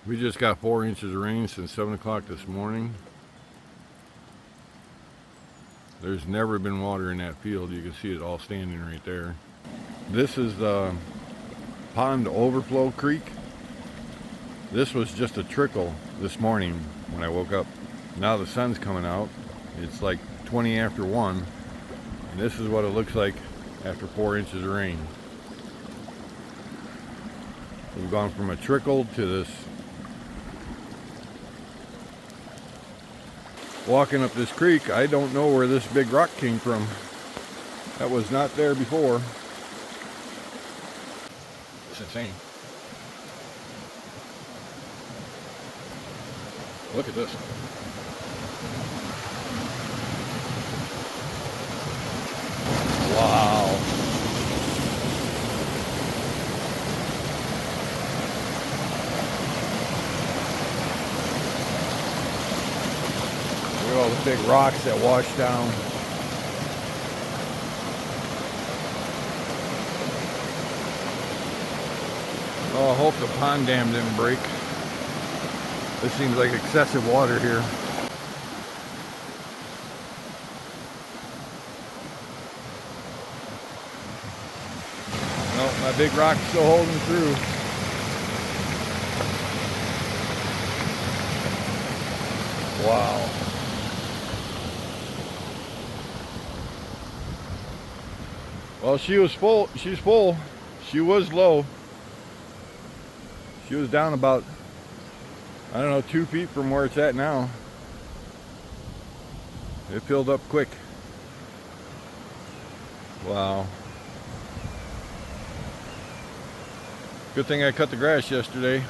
We just got 4 inches of rain since 7 o'clock this morning. There's never been water in that field. You can see it all standing right there. This is the Pond Overflow Creek. This was just a trickle this morning when I woke up. Now the sun's coming out. It's like 20 after 1. And this is what it looks like after 4 inches of rain. We've gone from a trickle to this. Walking up this creek, I don't know where this big rock came from. That was not there before. It's insane. Look at this. Wow. Look at all the big rocks that wash down. Oh, I hope the pond dam didn't break. This seems like excessive water here. No, my big rock's still holding through. Wow. Well, she was full. She's full. She was low. She was down about, I don't know, 2 feet from where it's at now. It filled up quick. Wow. Good thing I cut the grass yesterday,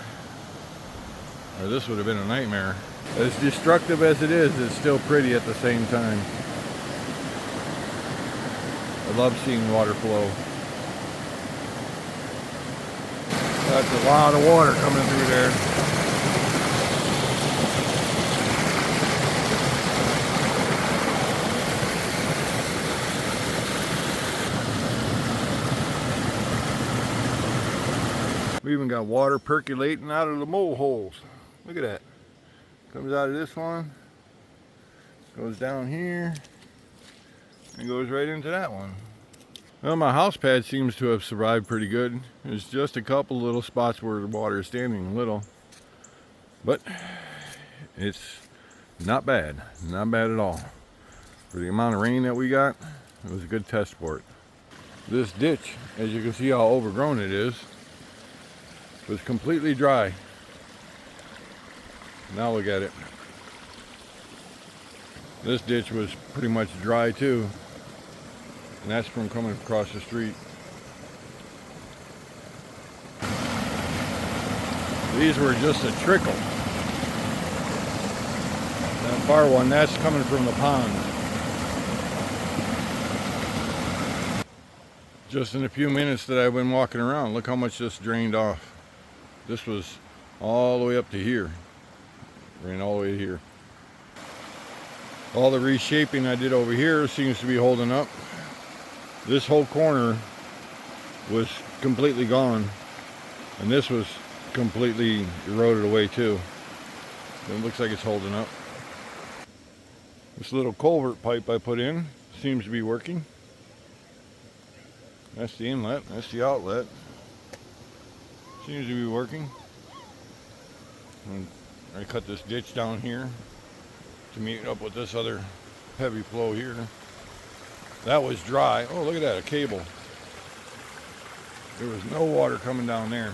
or this would have been a nightmare. As destructive as it is, it's still pretty at the same time. I love seeing water flow. That's a lot of water coming through there. We even got water percolating out of the mole holes. Look at that. Comes out of this one, goes down here, and goes right into that one. Well, my house pad seems to have survived pretty good. There's just a couple little spots where the water is standing little, but it's not bad. Not bad at all. For the amount of rain that we got, it was a good test for it. This ditch, as you can see how overgrown it is, was completely dry. Now look at it. This ditch was pretty much dry too. And that's from coming across the street. These were just a trickle. That far one, that's coming from the pond. Just in a few minutes that I've been walking around, look how much this drained off. This was all the way up to here. Ran all the way here. All the reshaping I did over here seems to be holding up. This whole corner was completely gone, and this was completely eroded away too. It looks like it's holding up. This little culvert pipe I put in seems to be working. That's the inlet, that's the outlet. Seems to be working. And I cut this ditch down here to meet up with this other heavy flow here. That was dry. Oh, look at that, a cable. There was no water coming down there.